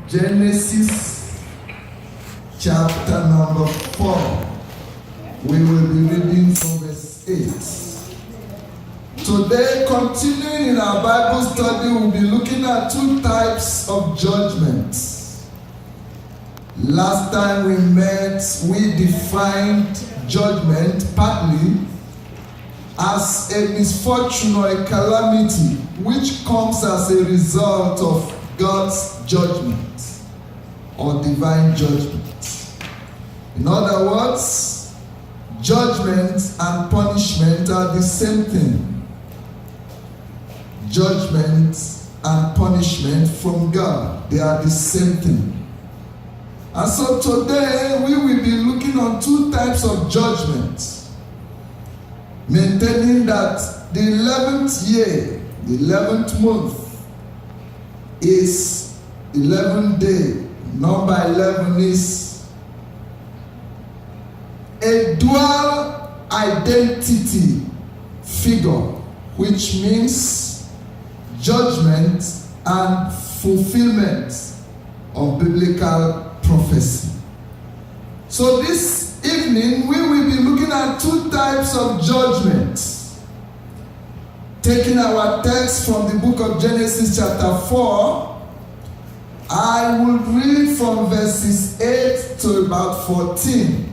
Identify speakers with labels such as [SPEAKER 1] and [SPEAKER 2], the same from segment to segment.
[SPEAKER 1] Genesis chapter number 4. We will be reading from verse 8. Today, continuing in our Bible study, we'll be looking at two types of judgments. Last time we met, we defined judgment partly as a misfortune or a calamity which comes as a result of God's judgment or divine judgment. In other words, judgment and punishment are the same thing. Judgment and punishment from God, they are the same thing. And so today we will be looking on two types of judgment, maintaining that the 11th year, the 11th month, is 11th day. Number 11 is a dual identity figure, which means judgment and fulfillment of biblical prophecy. So this evening we will be looking at two types of judgment. Taking our text from the book of Genesis chapter 4, I will read from verses 8 to about 14.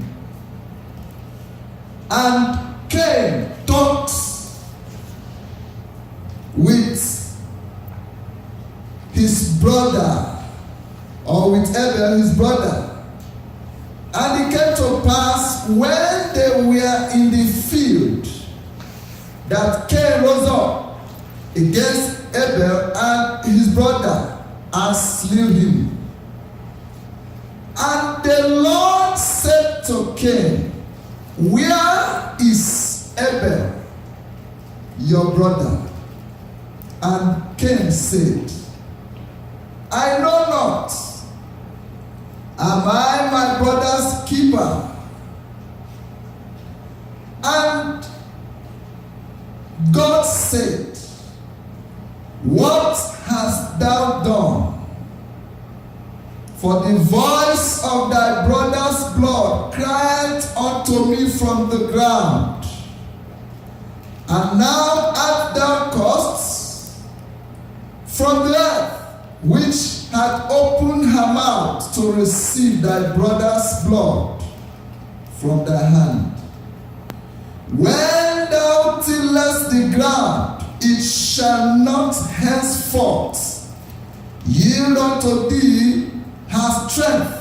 [SPEAKER 1] And Cain talked with his brother, or with Abel, his brother. And it came to pass when they were in the field that Cain rose up against Abel and his brother and slew him. And the Lord said to Cain, "Where is Abel, your brother?" And Cain said, "I know not. Am I my brother's keeper?" And God said, "What hast thou done? For the voice of thy brother's blood cried unto me from the ground. And now art thou cursed from the earth, which had opened her mouth to receive thy brother's blood from thy hand. When thou tillest the ground, it shall not henceforth yield unto thee her strength.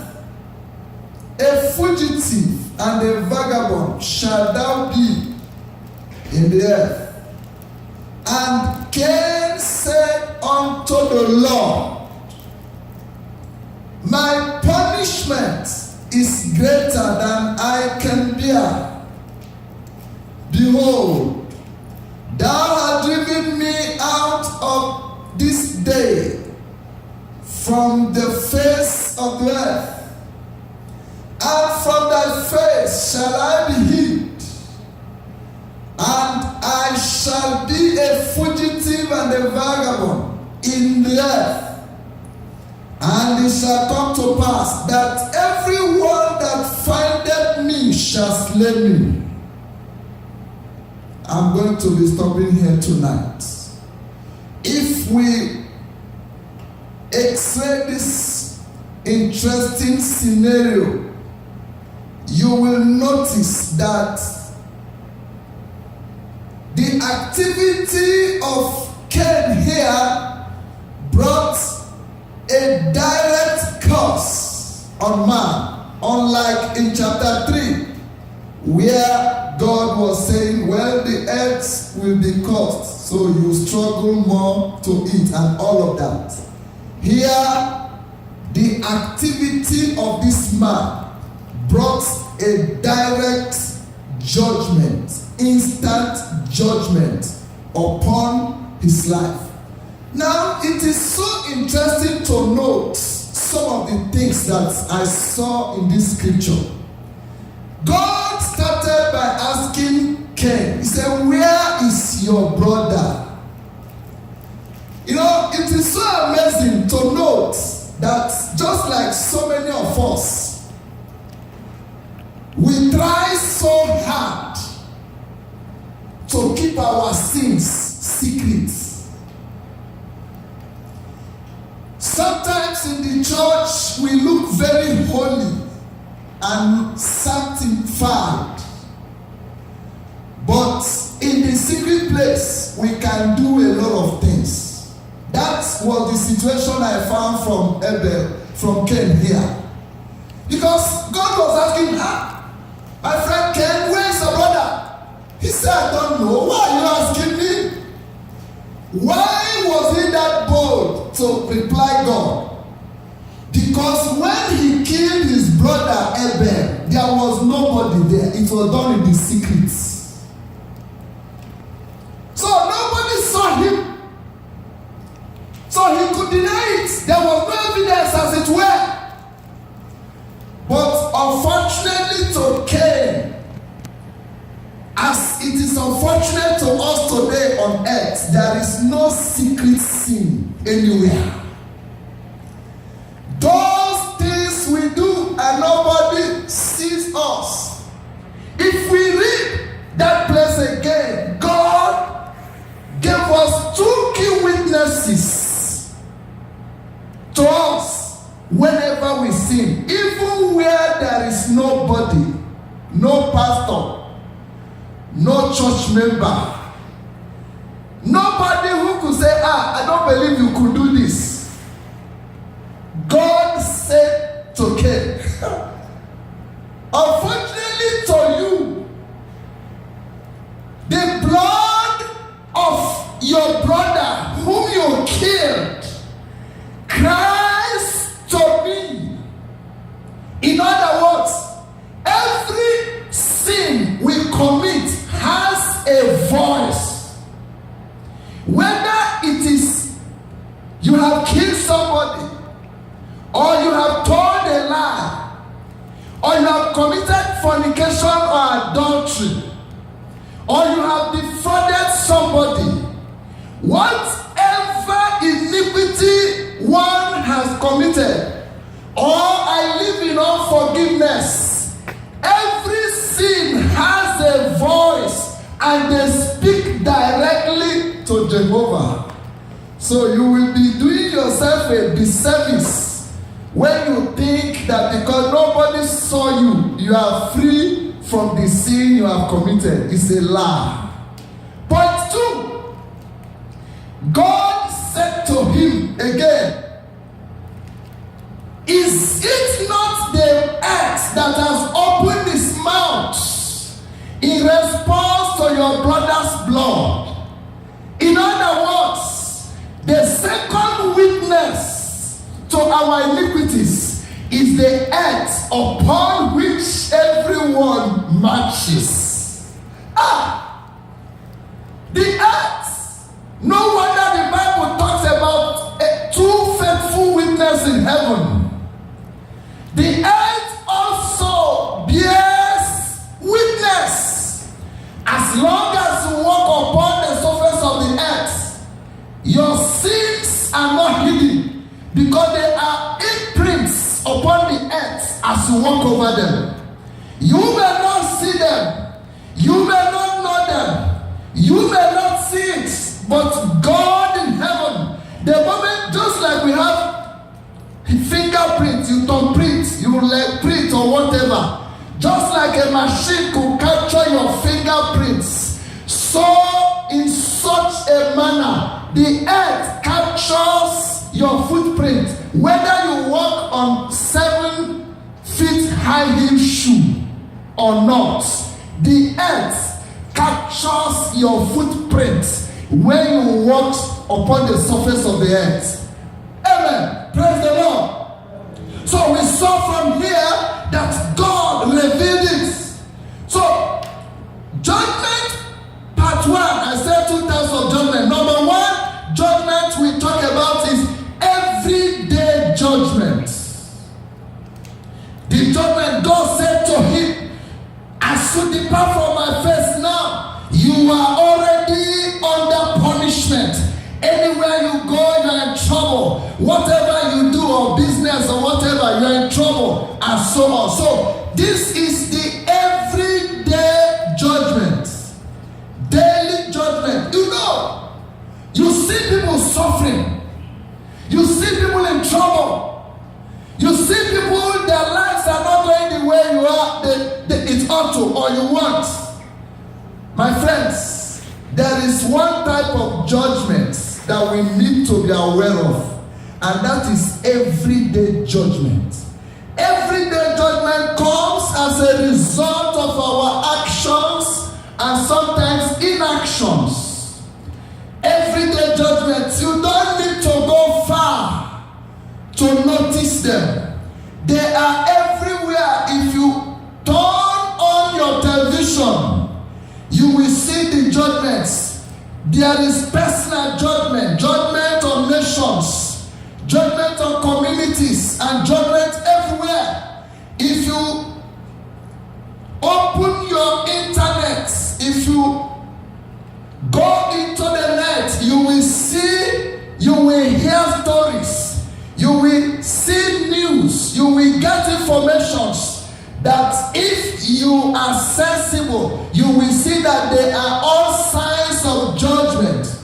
[SPEAKER 1] A fugitive and a vagabond shalt thou be in the earth." And Cain said unto the Lord, "My punishment is greater than I can bear. Behold, thou hast driven me out of this day from the face of the earth, and from thy face shall I be hid, and I shall be a fugitive and a vagabond in the earth. And it shall come to pass that everyone that findeth me shall slay me." I'm going to be stopping here tonight. If we x-ray this interesting scenario, you will notice that the activity of Cain here brought a direct curse on man, unlike in chapter 3, where God was saying, "Well, the earth will be cursed, so you struggle more to eat," and all of that. Here, the activity of this man brought a direct judgment, instant judgment upon his life. Now, it is so interesting to note some of the things that I saw in this scripture. God started by asking Cain, he said, "Where is your brother?" You know, it is so amazing to note that just like so many of us, we try so hard to keep our sins secret. Sometimes in the church, we look very holy and sanctified. But in the secret place, we can do a lot of things. That was the situation I found from Ken here. Because God was asking, my friend Ken, where is your brother? He said, I don't know. Why are you asking me? Why was he that bold to reply God? Because when he killed his brother Abel, there was nobody there. It was done in the secrets. So nobody saw him. So he could deny it. There was no evidence, as it were. But unfortunately to Cain, as it is unfortunate to us today on earth, there is no secret sin anywhere. Those things we do and nobody sees us. If we read that place again, God gave us 2 key witnesses to us whenever we sin. Even where there is nobody, no pastor, no church member, nobody who could say, I don't believe you could do this. God said to Cain, unfortunately to you, the blood of your brother whom you killed cries to me. In other words, every sin we commit has a voice. Whether it is you have killed somebody, or you have told a lie, or you have committed fornication or adultery, or you have defrauded somebody, whatever iniquity one has committed, or I live in unforgiveness, every sin has a voice and they speak directly to Jehovah. So you will be doing yourself a disservice when you think that because nobody saw you, you are free from the sin you have committed. It's a lie. Point 2, God said to him again, is it not the earth that has opened its mouth in response to your brother's blood? In other words, the second witness to our iniquities is the earth upon which everyone marches. The earth. No wonder the Bible talks about 2 faithful witnesses in heaven. The earth also bears witness. As long as you walk upon the surface of the earth, your sins are not hidden, because they are imprints upon the earth as you walk over them. You may not see them, you may not know them, you may not see it, but God in heaven, the moment, just like we have fingerprints, you thumbprint, you leg print or whatever, just like a machine could capture your fingerprints, so in such a manner the earth captures your footprint. Whether you walk on 7 feet high heel shoe or not, the earth captures your footprint when you walk upon the surface of the earth. Amen. Praise the Lord. So we saw from here that God revealed it. So judgment part 1, I said 2 types of judgment. Number 1 judgment we talk about is everyday judgment. The judgment God said to him, as you depart from my face now, you are already under punishment. Anywhere you go, you are in trouble. Whatever you do, or business or whatever, so on. So this is the everyday judgment, daily judgment. You know, you see people suffering, you see people in trouble, you see people, their lives are not going the way you are, it ought to, or you want. My friends, there is one type of judgment that we need to be aware of, and that is everyday judgment. Everyday judgment comes as a result of our actions and sometimes inactions. Everyday judgment, you don't need to go far to notice them. They are everywhere. If you turn on your television, you will see the judgments. There is personal judgment, judgment on nations, judgment on communities, and judgment everywhere. If you open your internet, if you go into the net, you will see, you will hear stories, you will see news, you will get informations that if you are sensible, you will see that they are all signs of judgment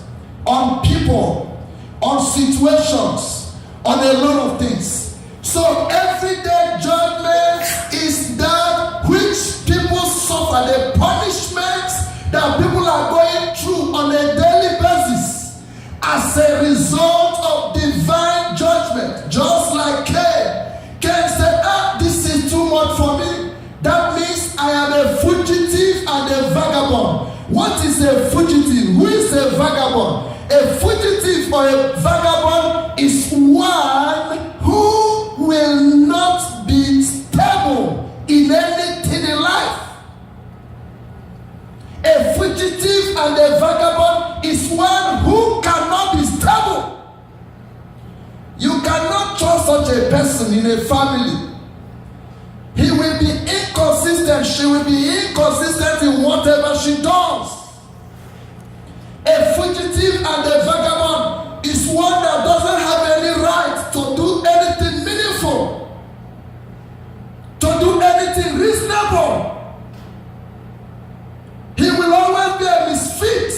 [SPEAKER 1] on people, on situations, on a lot of things. So everyday judgment is that which people suffer, the punishment that people are going through on a daily basis as a result of divine judgment. Just like Cain. Cain said, this is too much for me. That means I am a fugitive and a vagabond. What is a fugitive? Who is a vagabond? A fugitive or a vagabond is one who will not be stable in anything in life. A fugitive and a vagabond is one who cannot be stable. You cannot trust such a person in a family. He will be inconsistent. She will be inconsistent in whatever she does. A fugitive and a vagabond is one that doesn't have any right to do anything meaningful, to do anything reasonable. He will always be a misfit.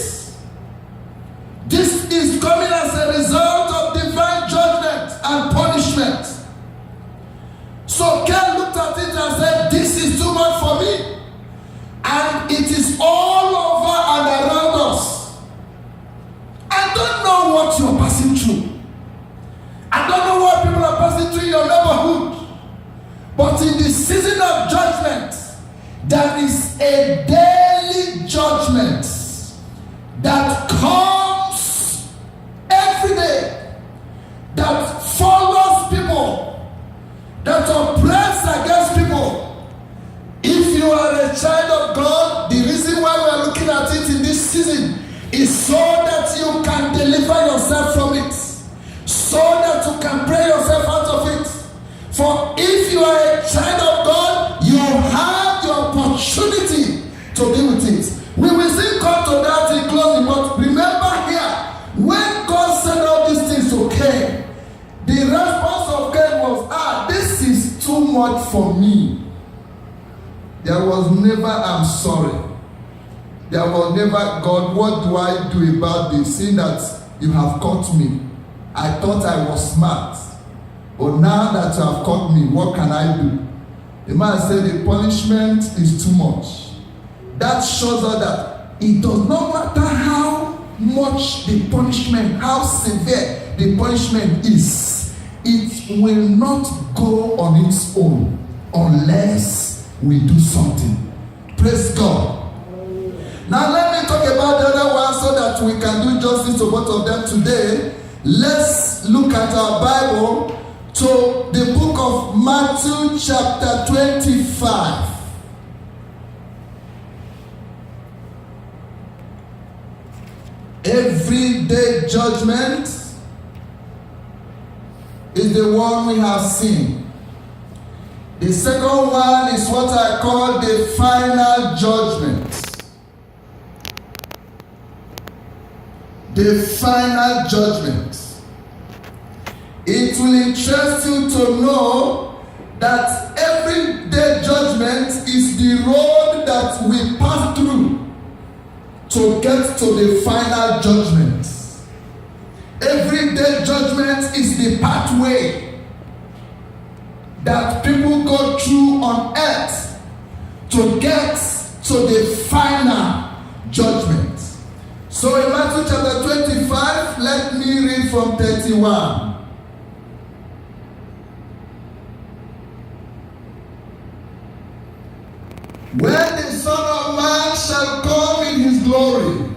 [SPEAKER 1] This is coming as a result of divine judgment and punishment. So Cain looked at it and said, this is too much for me. And it is all over and around us. I don't know what you're passing through. I don't know what people are passing through in your neighborhood. But in the season of judgment, there is a daily judgment that comes every day, that follows people, that operates against people. If you are a child of God, the reason why we are looking at it in this season is so that you can deliver yourself from it, so that you can pray yourself out of it. For if you are a child of God, you have the opportunity to deal with it. We will still come to that in closing, but remember here, when God said all these things to Cain, the response of Cain was, this is too much for me. There was never, I'm sorry. There was never, God, what do I do about this? Seeing that you have caught me. I thought I was smart. But now that you have caught me, what can I do? The man said the punishment is too much. That shows us that it does not matter how much the punishment, how severe the punishment is, it will not go on its own unless we do something. Praise God. Now let me talk about the other one so that we can do justice to both of them today. Let's look at our Bible to the book of Matthew chapter 25. Everyday judgment is the one we have seen. The second one is what I call the final judgment. The final judgment. It will interest you to know that every the road that we pass through to get to the final judgment. Everyday judgment is the pathway that people go through on earth to get to the final judgment. So in Matthew chapter 25, let me read from 31. When the Son of Man shall come in his glory,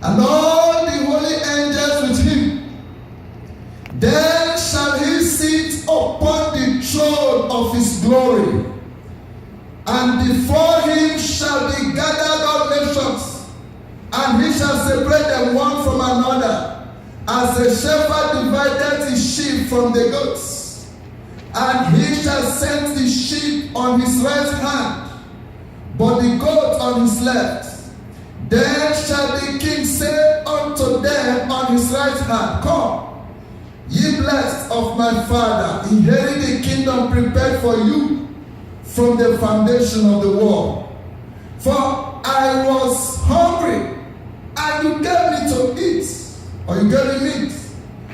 [SPEAKER 1] and all the holy angels with him, then shall he sit upon the throne of his glory, and before him shall be gathered all nations, and he shall separate them one from another, as a shepherd divided his sheep from the goats. And he shall set the sheep on his right hand, but the goat on his left. Then shall the king say unto them on his right hand, Come, ye blessed of my Father, inherit the kingdom prepared for you from the foundation of the world. For I was hungry, and you gave me to eat, or you gave me meat.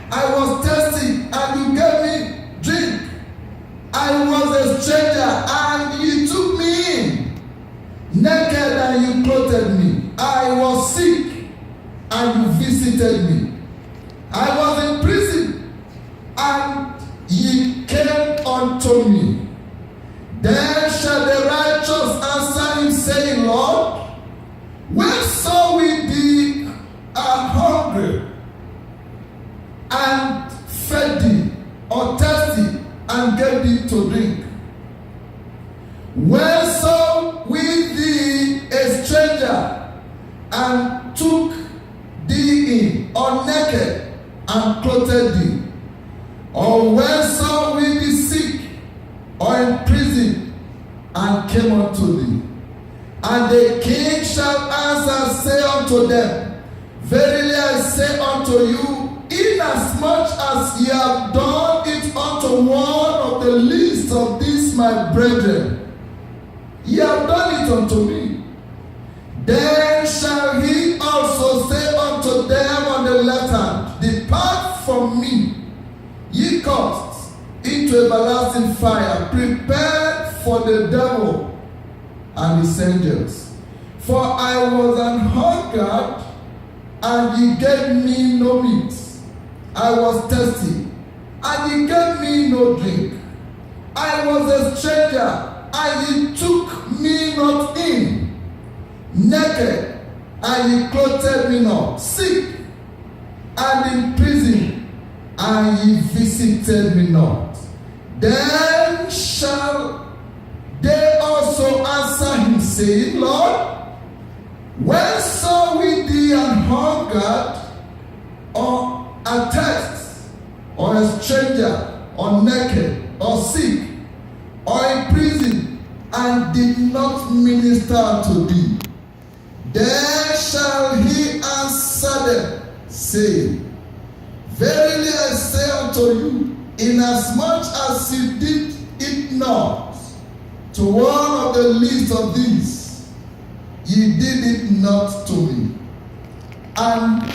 [SPEAKER 1] I was thirsty, and you gave me drink. I was a stranger, and you took me in. Naked, and you clothed me. I was sick, and you visited me. I was in prison, and ye came unto me. Then shall the righteous answer him, saying, Lord, when saw we thee hungry, and fed thee, or thirsty, and gave thee to drink? When saw we thee a stranger, and took thee in, or naked, and clothed thee? Or when saw we thee sick, or in prison, and came unto thee? And the king shall answer, say unto them, Verily I say unto you, inasmuch as ye have done it unto one of the least of these my brethren, ye have done it unto me. Then shall he also say unto them on the left hand, Depart from me, ye cursed, into everlasting fire, prepared for the devil and his angels. For I was an hungered, and ye gave me no meat. I was thirsty, and ye gave me no drink. I was a stranger, and ye took me not in. Naked, and ye clothed me not. Sick, and in prison, and ye visited me not. Then shall they also answer him, saying, Lord, when saw we thee an hungered, or athirst, or a stranger, or naked, or sick, or in prison, and did not minister to thee? Then shall he answer them, saying, Verily I say unto you, inasmuch as ye did it not to one of the least of these, ye did it not to me. And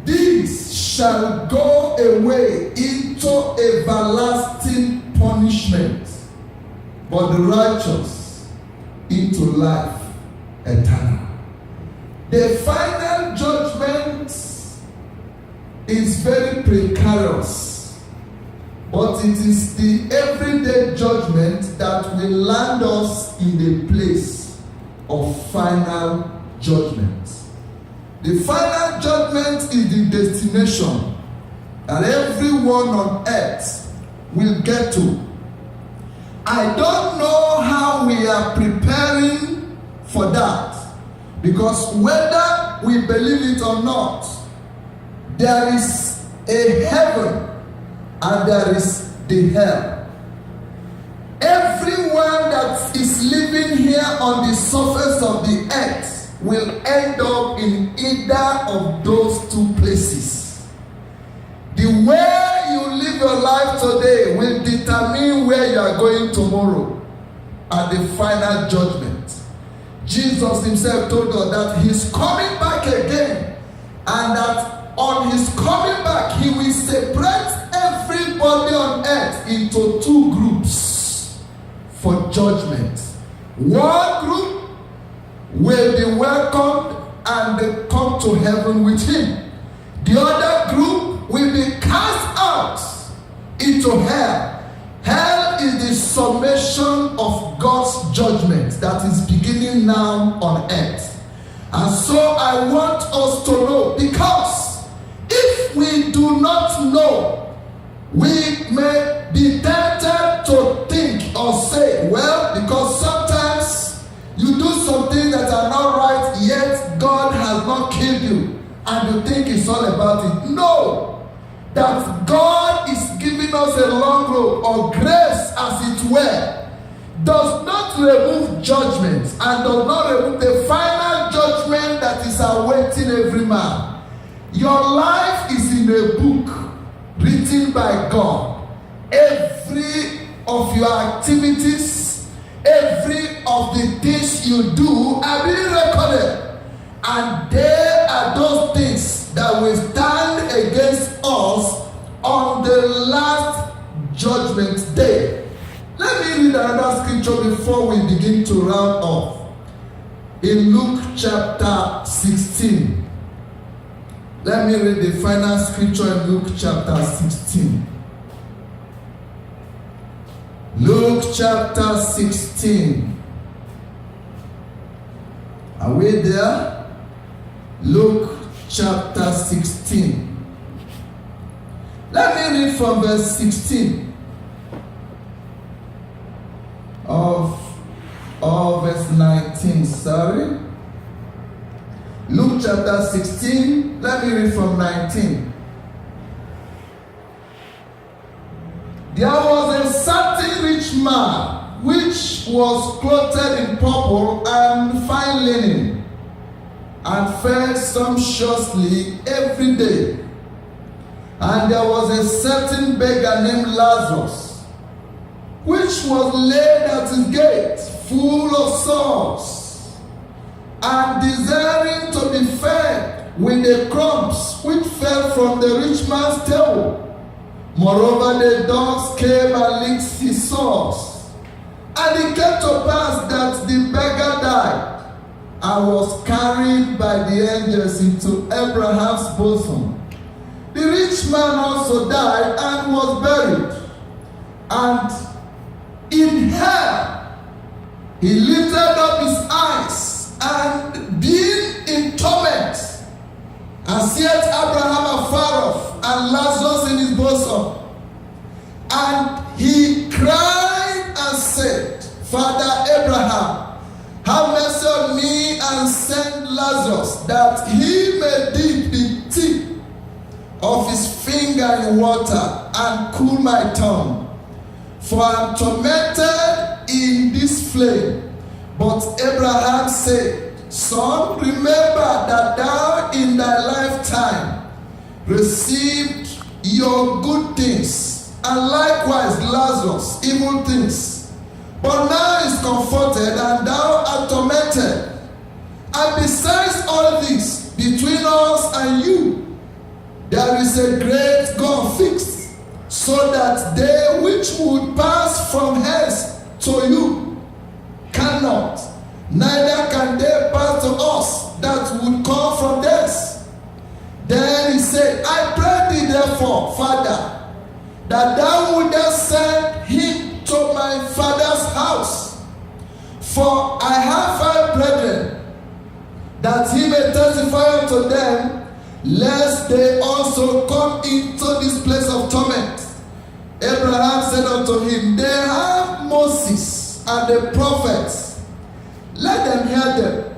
[SPEAKER 1] these shall go away into everlasting punishment, but the righteous into life eternal. The final judgment is very precarious, but it is the everyday judgment that will land us in the place of final judgment. The final judgment is the destination that everyone on earth will get to. I don't know how we are preparing for that, because whether we believe it or not, there is a heaven and there is the hell. Everyone that is living here on the surface of the earth will end up in either of those two places. The way you live your life today will determine where you are going tomorrow at the final judgment. Jesus himself told us that he's coming back again, and that on his coming back, he will separate everybody on earth into two groups for judgment. One group will be welcomed and they come to heaven with him. The other group will be cast out into hell. Hell is the summation of God's judgment that is beginning now on earth. And so I want us to know, because if we do not know, we may be tempted to think or say, well, because sometimes you do some things that are not right, yet God has not killed you, and you think it's all about it. No! That God is giving us a long road, or grace as it were, does not remove judgment, and does not remove the final judgment that is awaiting every man. Your life is in a book written by God. Every of your activities, every of the things you do are being recorded. And there are those things that will stand against us on the last judgment day. Let me read another scripture before we begin to round off. In Luke chapter 16. Let me read the final scripture in Luke chapter 16. Luke chapter 16. Are we there? Luke chapter 16. Let me read from verse 16 of verse 19. Sorry. Luke chapter 16. Let me read from 19. There was a certain rich man which was clothed in purple and fine linen, and fed sumptuously every day. And there was a certain beggar named Lazarus, which was laid at his gate, full of sores, and desiring to be fed with the crumbs which fell from the rich man's table. Moreover, the dogs came and licked his sores. And it came to pass that the beggar died, and was carried by the angels into Abraham's bosom. The rich man also died and was buried. And in hell he lifted up his eyes, and being in torment, and seeth Abraham afar off, and Lazarus in his bosom. And he cried and said, Father Abraham, have mercy on me, and send Lazarus, that he may dip the tip of his finger in water, and cool my tongue. For I am tormented in this flame. But Abraham said, Son, remember that thou in thy lifetime received your good things, and likewise Lazarus evil things. But now is comforted, and thou art tormented. And besides all this, between us and you, there is a great gulf fixed, so that they which would pass from hence to you cannot, neither can they pass to us that would come from thence. Then he said, I pray thee therefore, Father, that thou wouldest send him to my father's house. For I have 5 brethren, that he may testify unto them, lest they also come into this place of torment. Abraham said unto him, They have Moses and the prophets, let them hear them.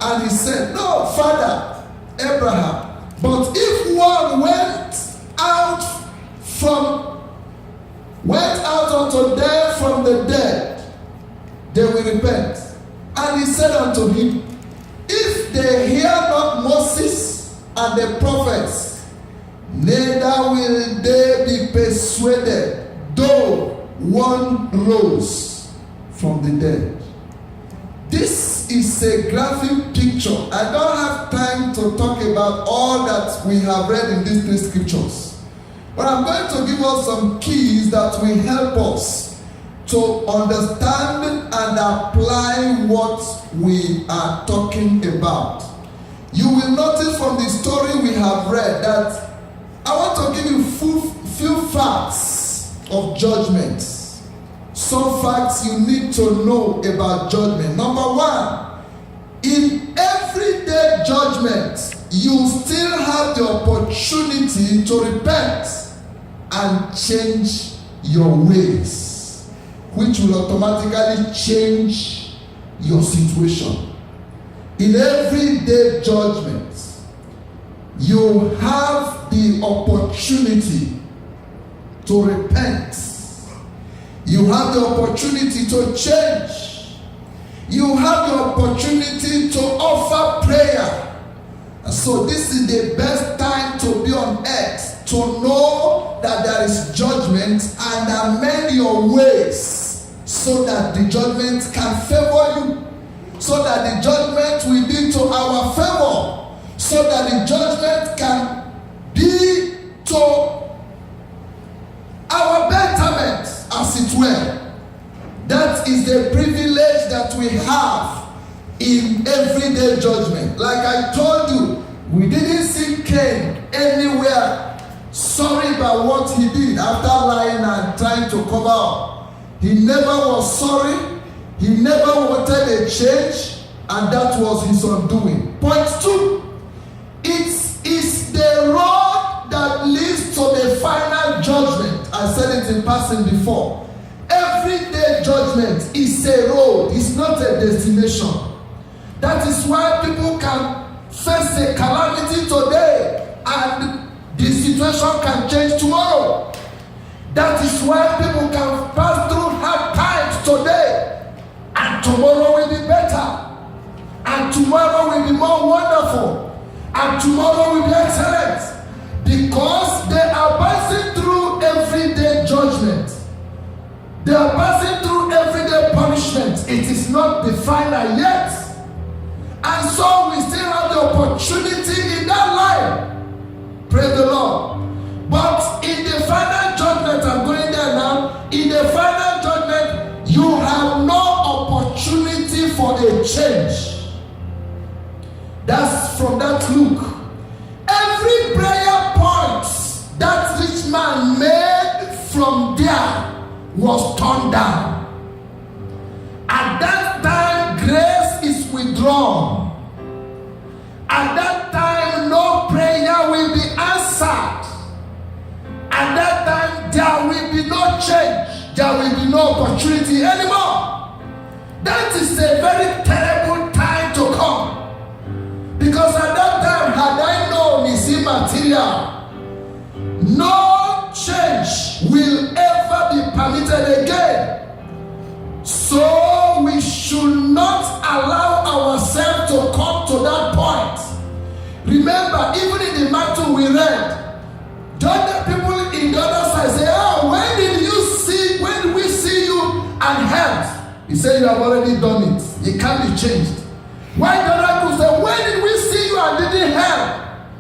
[SPEAKER 1] And he said, No, Father Abraham, but if one went out unto them from the dead, they will repent. And he said unto him, If they hear not Moses and the prophets, neither will they be persuaded, though one rose from the dead. This This is a graphic picture. I don't have time to talk about all that we have read in these 3 scriptures. But I'm going to give us some keys that will help us to understand and apply what we are talking about. You will notice from the story we have read that I want to give you few facts of judgment. Some facts you need to know about judgment. Number 1, in everyday judgment, you still have the opportunity to repent and change your ways, which will automatically change your situation. In everyday judgment, you have the opportunity to repent. You have the opportunity to change. You have the opportunity to offer prayer. And so this is the best time to be on earth, to know that there is judgment and amend your ways so that the judgment can favor you, so that the judgment will be to our favor, so that the judgment can be to our betterment, as it were. That is the privilege that we have in everyday judgment. Like I told you, we didn't see Cain anywhere sorry about what he did after lying and trying to cover up. He never was sorry. He never wanted a change, and that was his undoing. Point 2, it is the road that leads to the final judgment. I said it in passing before. Everyday judgment is a road, it's not a destination. That is why people can face a calamity today and the situation can change tomorrow. That is why people can pass through hard times today and tomorrow will be better. And tomorrow will be more wonderful. And tomorrow will be excellent. Because they are passing through everyday judgment. They are passing through everyday punishment. It is not the final yet. And so we still have the opportunity in that life. Praise the Lord. But in the final judgment, I'm going there now. In the final judgment, you have no opportunity for a change. That's from that Luke. Every prayer point that rich man made from there was turned down. At that time, grace is withdrawn. At that time, no prayer will be answered. At that time, there will be no change. There will be no opportunity anymore. That is a very terrible time to come. Because at that time, had I known it's immaterial, no change will ever be permitted again. So we should not allow ourselves to come to that point. Remember, even in the matter we read, the other people in the other side say, "Oh, when did we see you and help?" He said, "You have already done it. It can't be changed." Why the other people say, "When did we see you and didn't help?"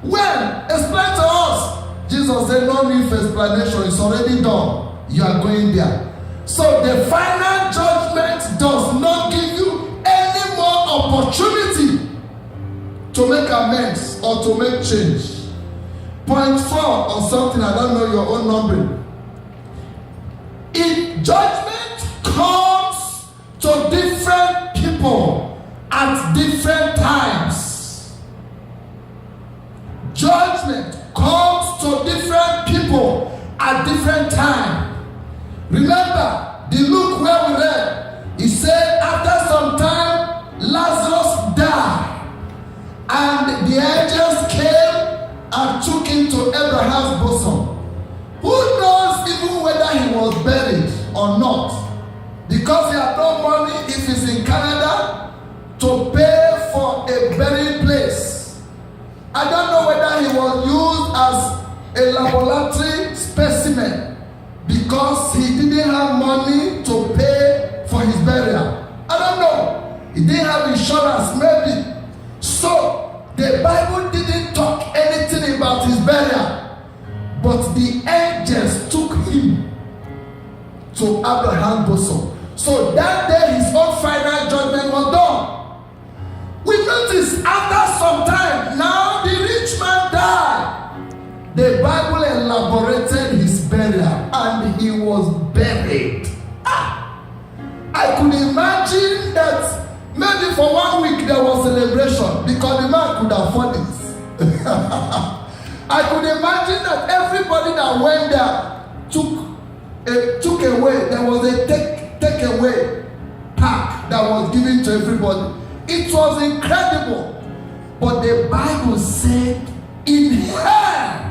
[SPEAKER 1] When? Explain to us. Jesus said, "No need for explanation. It's already done. You are going there." So the final judgment does not give you any more opportunity to make amends or to make change. Point 4 or something, I don't know your own numbering. In judgment comes to different people at different times. Judgment comes to different people at different times. Remember, the Luke where we read, he said after some time, Lazarus died. And the angels came and took him to Abraham's bosom. Who knows even whether he was buried or not? Because he had no money if he's in Canada to pay for a burial place. I don't know whether he was used as a laboratory specimen because he didn't have money to pay for his burial. I don't know. He didn't have insurance into Abraham's bosom. So that day his own final judgment was done. We notice after some time, now the rich man died. The Bible elaborated his burial and he was buried. I could imagine that maybe for 1 week there was celebration because the man could afford it. I could imagine that everybody that went there took away. There was a take away pack that was given to everybody. It was incredible. But the Bible said in hell,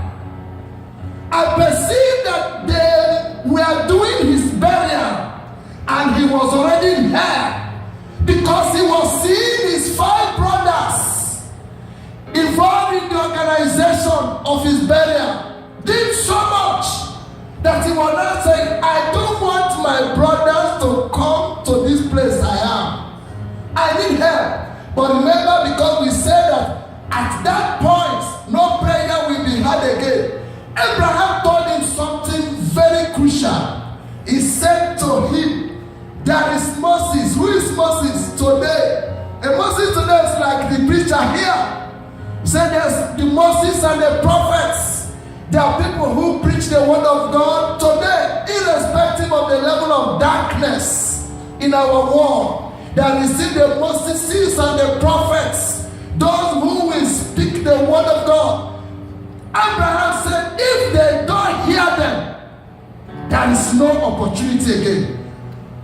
[SPEAKER 1] I perceived that they were doing his burial and he was already in hell because he was seeing his 5 brothers involved in the organization of his burial. Did so much that he was not saying, I don't want my brothers to come to this place I am. I need help. But remember, because we said that at that point, no prayer will be heard again. Abraham told him something very crucial. He said to him, there is Moses. Who is Moses today? And Moses today is like the preacher here. He said there's the Moses and the prophets. There are people who preach the word of God today, irrespective of the level of darkness in our world. There is still the Moses and the prophets, those who will speak the word of God. Abraham said, if they don't hear them, there is no opportunity again.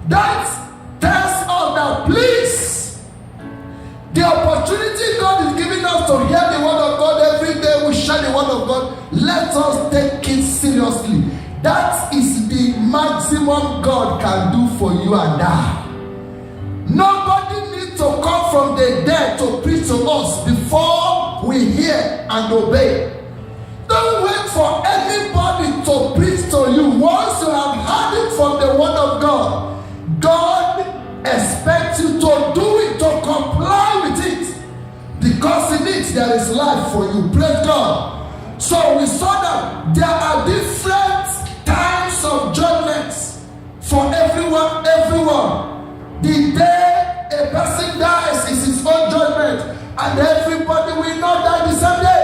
[SPEAKER 1] That tells us that please, the opportunity God is giving us to hear the word of God every day, we share the word of God. Let us take it seriously. That is the maximum God can do for you and I. Nobody needs to come from the dead to preach to us before we hear and obey. Don't wait for anybody to preach to you. Once you have heard it from the word of God, God expects you to do it, to comply with it. Because in it there is life for you. Praise God. So we saw that there are different times of judgments for everyone. The day a person dies is his own judgment, and everybody will not die the same day.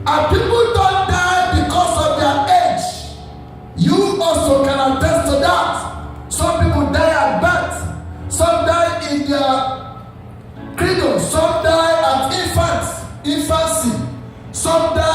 [SPEAKER 1] And people don't die because of their age. You also can attest to that. Some people die at birth, some die in their cradle, some die at infancy, some die